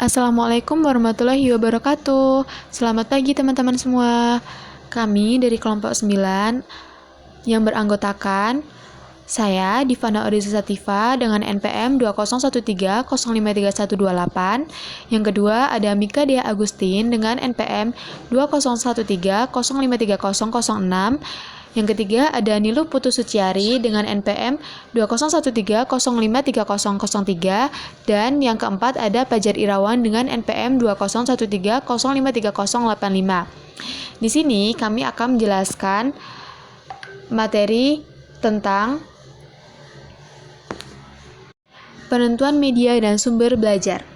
Assalamualaikum warahmatullahi wabarakatuh. Selamat pagi teman-teman semua. Kami dari kelompok 9 yang beranggotakan saya Divana Oriza Sativa dengan NPM 2013053128. Yang kedua ada Mika Dea Agustin dengan NPM 2013053006. Yang ketiga ada Nilu Putu Suciari dengan NPM 2013053003 dan yang keempat ada Pajar Irawan dengan NPM 2013053085. Di sini kami akan menjelaskan materi tentang penentuan media dan sumber belajar.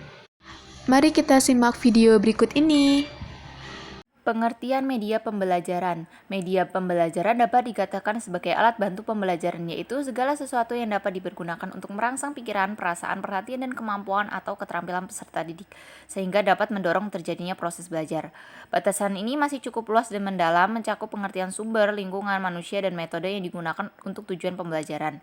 Mari kita simak video berikut ini. Pengertian media pembelajaran. Media pembelajaran dapat dikatakan sebagai alat bantu pembelajaran, yaitu segala sesuatu yang dapat dipergunakan untuk merangsang pikiran, perasaan, perhatian, dan kemampuan atau keterampilan peserta didik, sehingga dapat mendorong terjadinya proses belajar. Batasan ini masih cukup luas dan mendalam, mencakup pengertian sumber, lingkungan, manusia, dan metode yang digunakan untuk tujuan pembelajaran.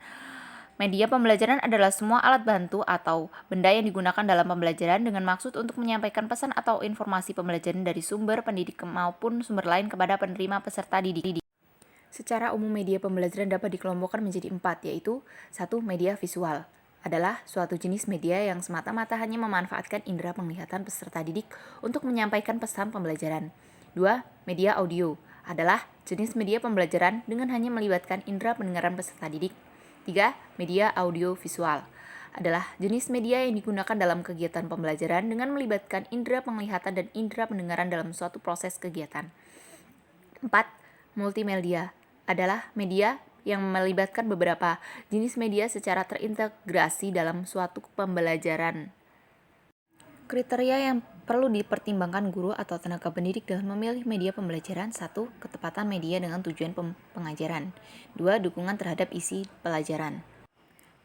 Media pembelajaran adalah semua alat bantu atau benda yang digunakan dalam pembelajaran dengan maksud untuk menyampaikan pesan atau informasi pembelajaran dari sumber pendidik maupun sumber lain kepada penerima peserta didik. Secara umum media pembelajaran dapat dikelompokkan menjadi 4, yaitu 1. Media visual adalah suatu jenis media yang semata-mata hanya memanfaatkan indera penglihatan peserta didik untuk menyampaikan pesan pembelajaran. 2. Media audio adalah jenis media pembelajaran dengan hanya melibatkan indera pendengaran peserta didik. 3. Media audio visual adalah jenis media yang digunakan dalam kegiatan pembelajaran dengan melibatkan indera penglihatan dan indera pendengaran dalam suatu proses kegiatan. 4. Multimedia adalah media yang melibatkan beberapa jenis media secara terintegrasi dalam suatu pembelajaran. Kriteria yang perlu dipertimbangkan guru atau tenaga pendidik dalam memilih media pembelajaran. 1. Ketepatan media dengan tujuan pengajaran. 2. Dukungan terhadap isi pelajaran.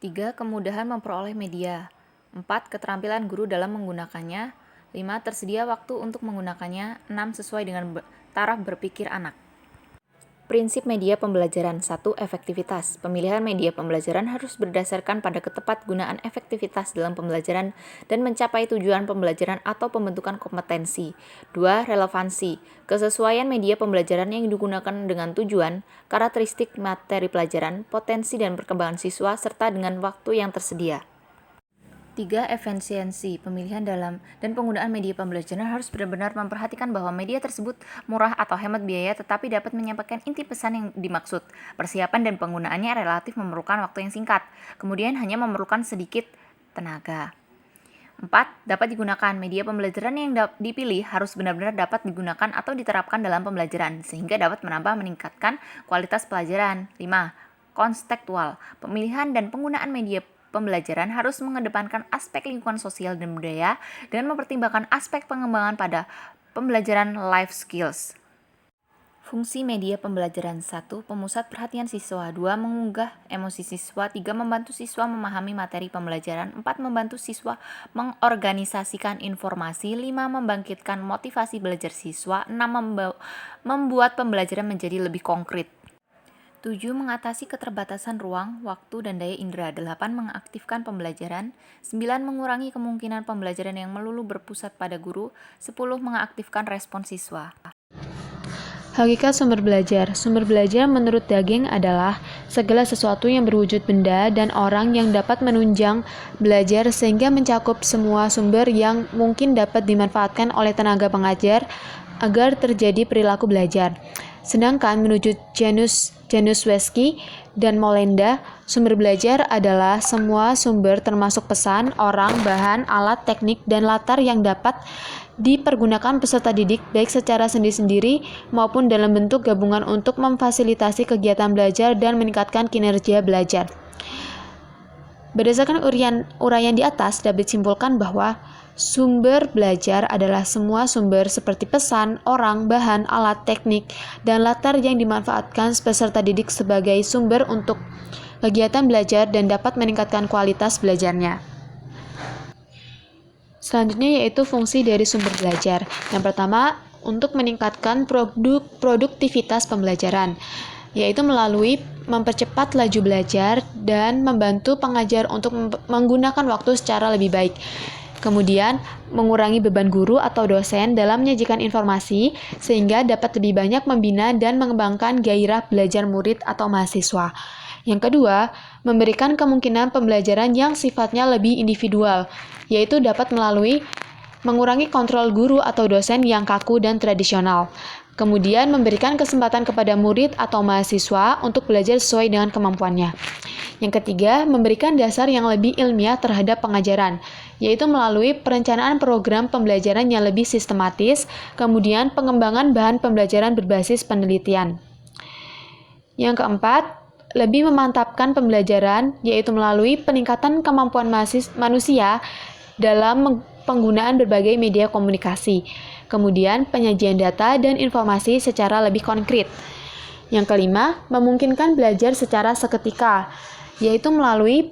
3. Kemudahan memperoleh media. 4. Keterampilan guru dalam menggunakannya. 5. Tersedia waktu untuk menggunakannya. 6. Sesuai dengan taraf berpikir anak. Prinsip media pembelajaran. 1. Efektivitas. Pemilihan media pembelajaran harus berdasarkan pada ketepatgunaan efektivitas dalam pembelajaran dan mencapai tujuan pembelajaran atau pembentukan kompetensi. 2. Relevansi. Kesesuaian media pembelajaran yang digunakan dengan tujuan, karakteristik materi pelajaran, potensi dan perkembangan siswa, serta dengan waktu yang tersedia. 3. Efisiensi. Pemilihan dalam dan penggunaan media pembelajaran harus benar-benar memperhatikan bahwa media tersebut murah atau hemat biaya tetapi dapat menyampaikan inti pesan yang dimaksud. Persiapan dan penggunaannya relatif memerlukan waktu yang singkat, kemudian hanya memerlukan sedikit tenaga. 4. Dapat digunakan. Media pembelajaran yang dipilih harus benar-benar dapat digunakan atau diterapkan dalam pembelajaran sehingga dapat meningkatkan kualitas pelajaran. 5. Kontekstual. Pemilihan dan penggunaan media pembelajaran harus mengedepankan aspek lingkungan sosial dan budaya dengan mempertimbangkan aspek pengembangan pada pembelajaran life skills. Fungsi media pembelajaran. 1. Pemusat perhatian siswa. 2. Mengunggah emosi siswa. 3. Membantu siswa memahami materi pembelajaran. 4. Membantu siswa mengorganisasikan informasi. 5. Membangkitkan motivasi belajar siswa. 6. Membuat pembelajaran menjadi lebih konkret. 7. Mengatasi keterbatasan ruang, waktu, dan daya indera. 8. Mengaktifkan pembelajaran. 9. Mengurangi kemungkinan pembelajaran yang melulu berpusat pada guru. 10. Mengaktifkan respon siswa. Hakikat sumber belajar. Sumber belajar menurut Daging adalah segala sesuatu yang berwujud benda dan orang yang dapat menunjang belajar sehingga mencakup semua sumber yang mungkin dapat dimanfaatkan oleh tenaga pengajar agar terjadi perilaku belajar. Sedangkan menurut Januszewski dan Molenda, sumber belajar adalah semua sumber termasuk pesan, orang, bahan, alat, teknik, dan latar yang dapat dipergunakan peserta didik baik secara sendiri-sendiri maupun dalam bentuk gabungan untuk memfasilitasi kegiatan belajar dan meningkatkan kinerja belajar. Berdasarkan uraian di atas dapat disimpulkan bahwa sumber belajar adalah semua sumber seperti pesan, orang, bahan, alat, teknik, dan latar yang dimanfaatkan peserta didik sebagai sumber untuk kegiatan belajar dan dapat meningkatkan kualitas belajarnya. Selanjutnya yaitu fungsi dari sumber belajar. Yang pertama, untuk meningkatkan produktivitas pembelajaran, yaitu melalui mempercepat laju belajar dan membantu pengajar untuk menggunakan waktu secara lebih baik. Kemudian, mengurangi beban guru atau dosen dalam menyajikan informasi sehingga dapat lebih banyak membina dan mengembangkan gairah belajar murid atau mahasiswa. Yang kedua, memberikan kemungkinan pembelajaran yang sifatnya lebih individual, yaitu dapat melalui mengurangi kontrol guru atau dosen yang kaku dan tradisional. Kemudian memberikan kesempatan kepada murid atau mahasiswa untuk belajar sesuai dengan kemampuannya. Yang ketiga, memberikan dasar yang lebih ilmiah terhadap pengajaran, yaitu melalui perencanaan program pembelajaran yang lebih sistematis, kemudian pengembangan bahan pembelajaran berbasis penelitian. Yang keempat, lebih memantapkan pembelajaran, yaitu melalui peningkatan kemampuan manusia dalam penggunaan berbagai media komunikasi, kemudian penyajian data dan informasi secara lebih konkret. Yang kelima, memungkinkan belajar secara seketika, yaitu melalui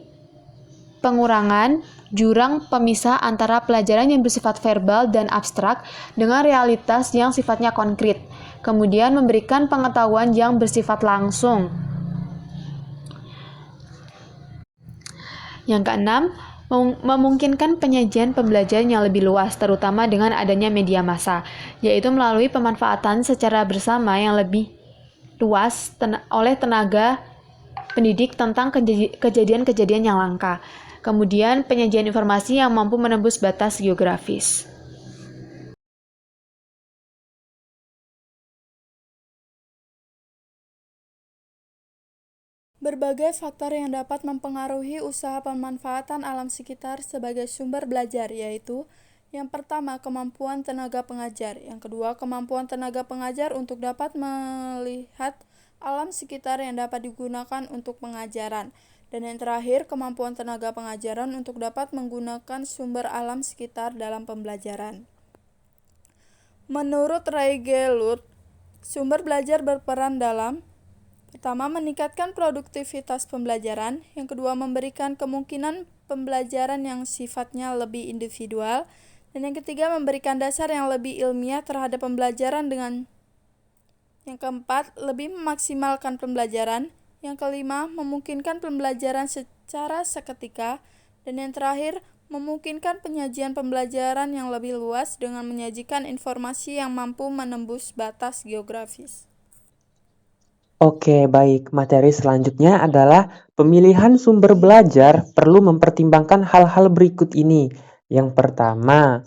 pengurangan jurang pemisah antara pelajaran yang bersifat verbal dan abstrak dengan realitas yang sifatnya konkret, kemudian memberikan pengetahuan yang bersifat langsung. Yang keenam, memungkinkan penyajian pembelajaran yang lebih luas, terutama dengan adanya media massa, yaitu melalui pemanfaatan secara bersama yang lebih luas oleh tenaga pendidik tentang kejadian-kejadian yang langka. Kemudian, penyajian informasi yang mampu menembus batas geografis. Berbagai faktor yang dapat mempengaruhi usaha pemanfaatan alam sekitar sebagai sumber belajar, yaitu yang pertama, kemampuan tenaga pengajar. Yang kedua, kemampuan tenaga pengajar untuk dapat melihat alam sekitar yang dapat digunakan untuk pengajaran. Dan yang terakhir, kemampuan tenaga pengajaran untuk dapat menggunakan sumber alam sekitar dalam pembelajaran. Menurut Ray Gelut, sumber belajar berperan dalam pertama, meningkatkan produktivitas pembelajaran. Yang kedua, memberikan kemungkinan pembelajaran yang sifatnya lebih individual. Dan yang ketiga, memberikan dasar yang lebih ilmiah terhadap pembelajaran dengan yang keempat, lebih memaksimalkan pembelajaran. Yang kelima, memungkinkan pembelajaran secara seketika. Dan yang terakhir, memungkinkan penyajian pembelajaran yang lebih luas dengan menyajikan informasi yang mampu menembus batas geografis. Oke, baik. Materi selanjutnya adalah pemilihan sumber belajar perlu mempertimbangkan hal-hal berikut ini. Yang pertama,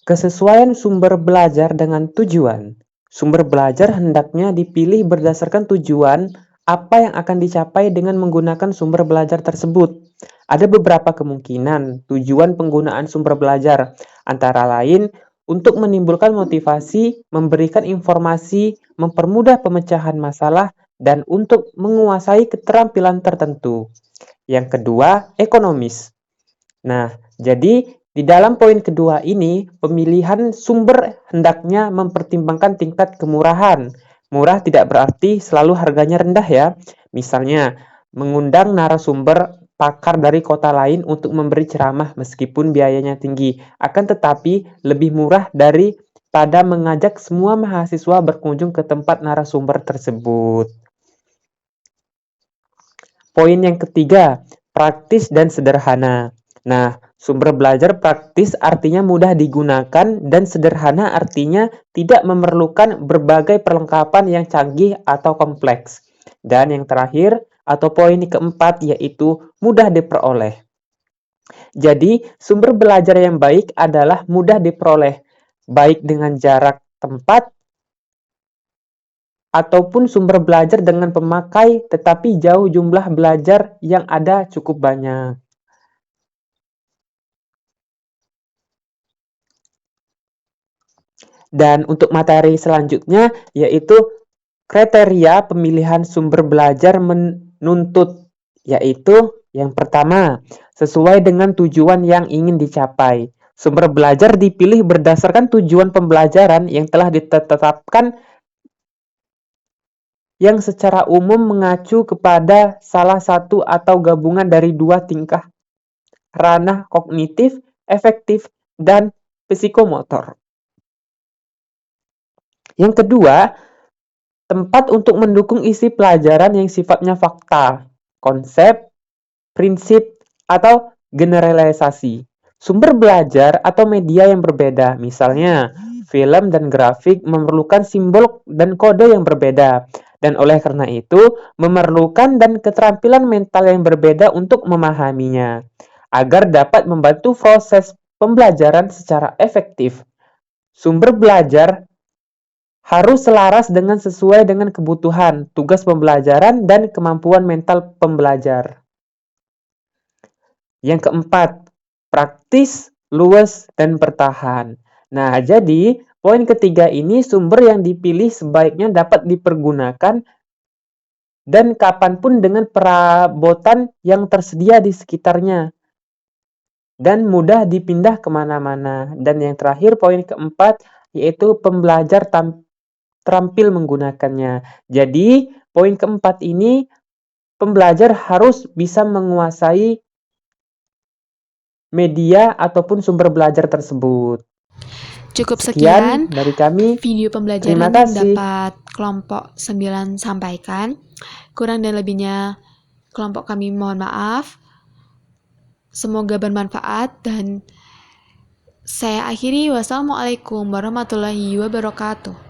kesesuaian sumber belajar dengan tujuan. Sumber belajar hendaknya dipilih berdasarkan tujuan apa yang akan dicapai dengan menggunakan sumber belajar tersebut. Ada beberapa kemungkinan tujuan penggunaan sumber belajar, antara lain untuk menimbulkan motivasi, memberikan informasi, mempermudah pemecahan masalah, dan untuk menguasai keterampilan tertentu. Yang kedua, ekonomis. Nah, jadi di dalam poin kedua ini, pemilihan sumber hendaknya mempertimbangkan tingkat kemurahan. Murah tidak berarti selalu harganya rendah ya. Misalnya, mengundang narasumber pakar dari kota lain untuk memberi ceramah meskipun biayanya tinggi, akan tetapi lebih murah daripada mengajak semua mahasiswa berkunjung ke tempat narasumber tersebut. Poin yang ketiga, praktis dan sederhana. Nah, sumber belajar praktis artinya mudah digunakan dan sederhana artinya tidak memerlukan berbagai perlengkapan yang canggih atau kompleks. Dan yang terakhir, atau poin keempat, yaitu mudah diperoleh. Jadi, sumber belajar yang baik adalah mudah diperoleh, baik dengan jarak tempat ataupun sumber belajar dengan pemakai, tetapi jauh jumlah belajar yang ada cukup banyak. Dan untuk materi selanjutnya yaitu kriteria pemilihan sumber belajar menuntut, yaitu yang pertama, sesuai dengan tujuan yang ingin dicapai. Sumber belajar dipilih berdasarkan tujuan pembelajaran yang telah ditetapkan yang secara umum mengacu kepada salah satu atau gabungan dari dua tingkah ranah kognitif, efektif, dan psikomotor. Yang kedua, tempat untuk mendukung isi pelajaran yang sifatnya fakta, konsep, prinsip, atau generalisasi. Sumber belajar atau media yang berbeda, misalnya film dan grafik memerlukan simbol dan kode yang berbeda, dan oleh karena itu memerlukan dan keterampilan mental yang berbeda untuk memahaminya, agar dapat membantu proses pembelajaran secara efektif. Sumber belajar harus selaras dengan sesuai dengan kebutuhan, tugas pembelajaran, dan kemampuan mental pembelajar. Yang keempat, praktis, luas, dan bertahan. Nah, jadi poin ketiga ini sumber yang dipilih sebaiknya dapat dipergunakan dan kapanpun dengan perabotan yang tersedia di sekitarnya dan mudah dipindah kemana-mana. Dan yang terakhir, poin keempat, yaitu pembelajar terampil menggunakannya. Jadi, poin keempat ini, pembelajar harus bisa menguasai media ataupun sumber belajar tersebut. Cukup Sekian sekian dari kami. video Terima pembelajaran yang kasih. dapat kelompok 9 sampaikan. Kurang dan lebihnya kelompok kami mohon maaf. Semoga bermanfaat dan saya akhiri. Wassalamualaikum warahmatullahi wabarakatuh.